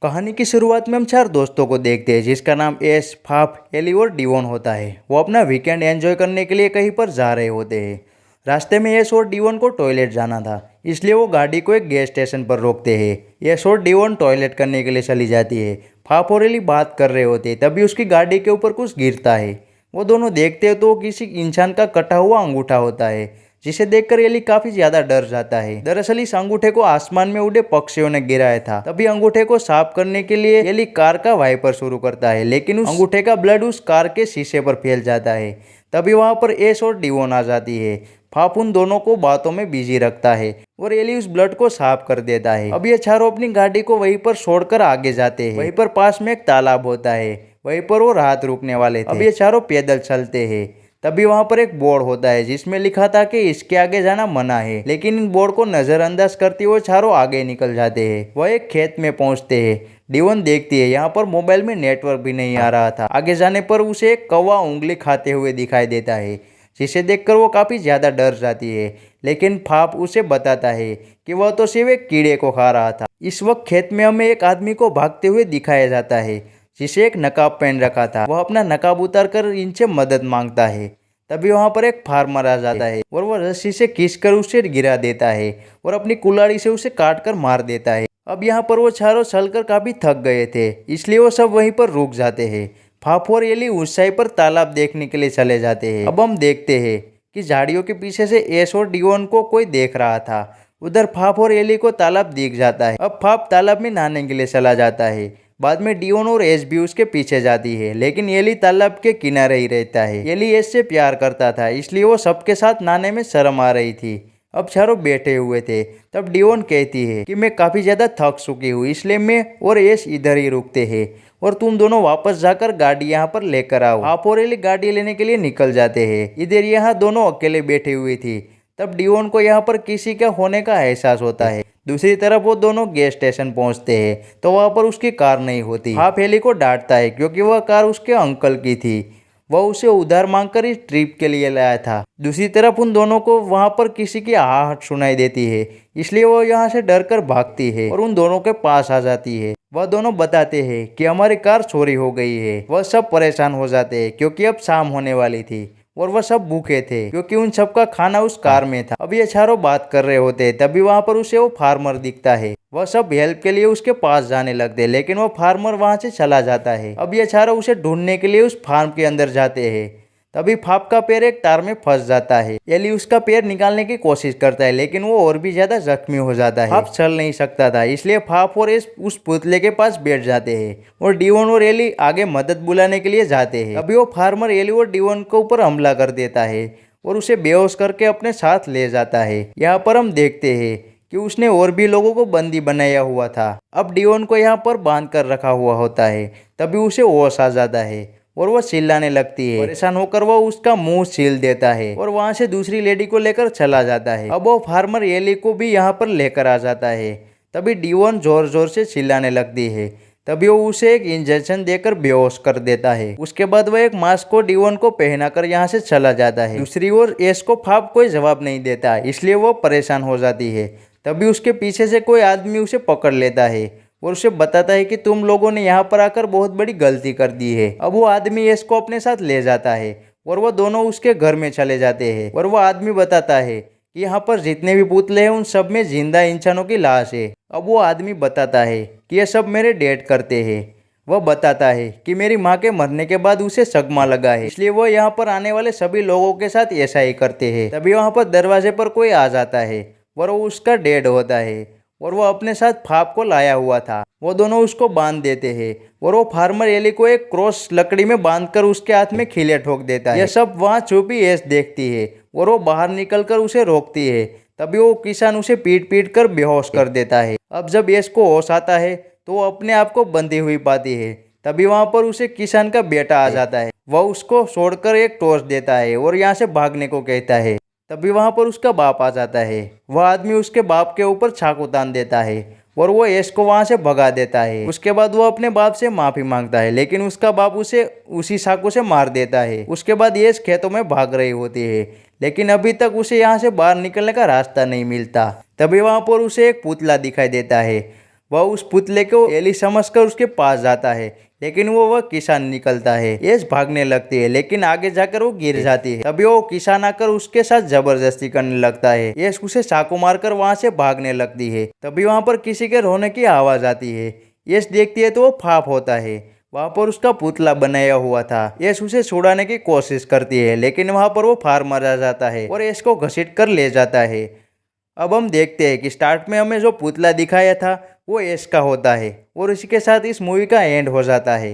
कहानी की शुरुआत में हम चार दोस्तों को देखते हैं जिसका नाम एस, फाफ, एली और डिवोन होता है। वो अपना वीकेंड एंजॉय करने के लिए कहीं पर जा रहे होते हैं। रास्ते में एस और डिवोन को टॉयलेट जाना था, इसलिए वो गाड़ी को एक गैस स्टेशन पर रोकते हैं। एस और डिवोन टॉयलेट करने के लिए चली जाती है। फाफ और एली बात कर रहे होते हैं, तभी उसकी गाड़ी के ऊपर कुछ गिरता है। वो दोनों देखते हैं तो वो किसी इंसान का कटा हुआ अंगूठा होता है, जिसे देखकर एली काफी ज्यादा डर जाता है। दरअसल इस अंगूठे को आसमान में उड़े पक्षियों ने गिराया था। तभी अंगूठे को साफ करने के लिए एली कार का वाइपर शुरू करता है, लेकिन उस अंगूठे का ब्लड उस कार के शीशे पर फैल जाता है। तभी वहां पर एस और डिवोन आ जाती है। फाफ उन दोनों को बातों में बिजी रखता है और एली उस ब्लड को साफ कर देता है। अब ये चारों अपनी गाड़ी को वहीं पर छोड़कर आगे जाते हैं। वहीं पर पास में एक तालाब होता है, वहीं पर वो रात रुकने वाले थे। अब ये चारों पैदल चलते हैं। तभी वहां पर एक बोर्ड होता है जिसमें लिखा था कि इसके आगे जाना मना है, लेकिन इन बोर्ड को नजरअंदाज करते हुए चारों आगे निकल जाते हैं। वह एक खेत में पहुंचते हैं। डिवोन देखती है यहाँ पर मोबाइल में नेटवर्क भी नहीं आ रहा था। आगे जाने पर उसे एक कौवा उंगली खाते हुए दिखाई देता है, जिसे देखकर वो काफी ज्यादा डर जाती है। लेकिन फाफ उसे बताता है कि वह तो सिर्फ एक कीड़े को खा रहा था। इस वक्त खेत में हमें एक आदमी को भागते हुए दिखाया जाता है, जिसे एक नकाब पहन रखा था। वह अपना नकाब उतार कर इनसे मदद मांगता है। तभी वहां पर एक फार्मर आ जाता है और वह रस्सी से खींचकर उसे गिरा देता है और अपनी कुल्हाड़ी से उसे काट कर मार देता है। अब यहाँ पर वो चारों चलकर काफी थक गए थे, इसलिए वो सब वहीं पर रुक जाते हैं। फाफ और एली ऊंचाई पर तालाब देखने के लिए चले जाते हैं। अब हम देखते हैं कि झाड़ियों के पीछे से एस और डिवोन को कोई देख रहा था। उधर फाफ और एली को तालाब दिख जाता है। अब फाफ तालाब में नहाने के लिए चला जाता है। बाद में डियोन और एस भी उसके पीछे जाती है, लेकिन एली तालाब के किनारे ही रहता है। एली एस से प्यार करता था, इसलिए वो सबके साथ नहाने में शर्म आ रही थी। अब चारों बैठे हुए थे। तब डियोन कहती है कि मैं काफी ज्यादा थक चुकी हूँ, इसलिए मैं और एस इधर ही रुकते हैं और तुम दोनों वापस जाकर गाड़ी यहाँ पर लेकर आओ। आप और एली गाड़ी लेने के लिए निकल जाते हैं। इधर यहाँ दोनों अकेले बैठी हुई थी। तब डियोन को यहाँ पर किसी का होने का एहसास होता है। दूसरी तरफ वो दोनों गैस स्टेशन पहुंचते हैं तो वहां पर उसकी कार नहीं होती। हाफ एली को डांटता है क्योंकि वह कार उसके अंकल की थी। वह उसे उधार मांगकर इस ट्रिप के लिए लाया था। दूसरी तरफ उन दोनों को वहां पर किसी की आहट सुनाई देती है, इसलिए वो यहाँ से डरकर भागती है और उन दोनों के पास आ जाती है। वह दोनों बताते हैं कि हमारी कार चोरी हो गई है। वह सब परेशान हो जाते हैं क्योंकि अब शाम होने वाली थी और वह सब भूखे थे क्योंकि उन सब का खाना उस कार में था। अब ये चारों बात कर रहे होते हैं, तभी वहां पर उसे वो फार्मर दिखता है। वह सब हेल्प के लिए उसके पास जाने लगते हैं, लेकिन वो फार्मर वहां से चला जाता है। अब ये चारों उसे ढूंढने के लिए उस फार्म के अंदर जाते हैं। तभी फाफ का पैर एक तार में फंस जाता है। एली उसका पैर निकालने की कोशिश करता है, लेकिन वो और भी ज्यादा जख्मी हो जाता है। फाफ चल नहीं सकता था, इसलिए फाफ और एस उस पुतले के पास बैठ जाते हैं और डिवोन और एली आगे मदद बुलाने के लिए जाते हैं। अभी वो फार्मर एली और डिवोन के ऊपर हमला कर देता है और उसे बेहोश करके अपने साथ ले जाता है। यहाँ पर हम देखते हैं कि उसने और भी लोगों को बंदी बनाया हुआ था। अब डिवोन को यहाँ पर बांध कर रखा हुआ होता है। तभी उसे होश आ जाता है और वह चिल्लाने लगती है। परेशान होकर वह उसका मुंह सील देता है और वहां से दूसरी लेडी को लेकर चला जाता है। अब वो फार्मर एली को भी यहाँ पर लेकर आ जाता है। तभी डिवोन जोर जोर से चिल्लाने लगती है। तभी वो उसे एक इंजेक्शन देकर बेहोश कर देता है। उसके बाद वह एक मास्क को डिवोन को पहनाकर यहाँ से चला जाता है। दूसरी ओर एस को फाफ कोई जवाब नहीं देता, इसलिए वो परेशान हो जाती है। तभी उसके पीछे से कोई आदमी उसे पकड़ लेता है और उसे बताता है कि तुम लोगों ने यहाँ पर आकर बहुत बड़ी गलती कर दी है। अब वो आदमी एस को अपने साथ ले जाता है और वो दोनों उसके घर में चले जाते हैं और वो आदमी बताता है कि यहाँ पर जितने भी पुतले हैं उन सब में जिंदा इंसानों की लाश है। अब वो आदमी बताता है कि ये सब मेरे डेड करते हैं। वह बताता है कि मेरी माँ के मरने के बाद उसे सदमा लगा है, इसलिए वो यहाँ पर आने वाले सभी लोगों के साथ ऐसा ही करते हैं। तभी वहाँ पर दरवाजे पर कोई आ जाता है और वो उसका डेड होता है और वो अपने साथ फाफ को लाया हुआ था। वो दोनों उसको बांध देते हैं और वो फार्मर एली को एक क्रॉस लकड़ी में बांधकर उसके हाथ में खीले ठोक देता है। यह सब वहाँ छुपी एस देखती है और वो बाहर निकलकर उसे रोकती है। तभी वो किसान उसे पीट पीट कर बेहोश कर देता है। अब जब एस को होश आता है तो वो अपने आप को बंधी हुई पाती है। तभी वहाँ पर उसे किसान का बेटा आ जाता है। वह उसको छोड़कर एक टॉर्च देता है और यहाँ से भागने को कहता है। तभी वहां पर उसका बाप आ जाता है। वह आदमी उसके बाप के ऊपर चाकू तान देता है और वो एस को वहां से भगा देता है। उसके बाद वो अपने बाप से माफी मांगता है, लेकिन उसका बाप उसे उसी चाकू से मार देता है। उसके बाद एस खेतों में भाग रही होती है, लेकिन अभी तक उसे यहाँ से बाहर निकलने का रास्ता नहीं मिलता। तभी वहां पर उसे एक पुतला दिखाई देता है। वह उस पुतले को एली समझकर उसके पास जाता है, लेकिन वह किसान निकलता है। एस भागने लगती है, लेकिन आगे जाकर वो गिर जाती है। तभी वो किसान आकर उसके साथ जबरदस्ती करने लगता है। एस उसे चाकू मारकर वहां से भागने लगती है। तभी वहां पर किसी के रोने की आवाज आती है। एस देखती है तो वो फाप होता है। वहां पर उसका पुतला बनाया हुआ था। एस उसे छुड़ाने की कोशिश करती है, लेकिन वहां पर वो फार मारा जाता है और एस को घसीट कर ले जाता है। अब हम देखते हैं कि स्टार्ट में हमें जो पुतला दिखाया था वो एस का होता है और इसी के साथ इस मूवी का एंड हो जाता है।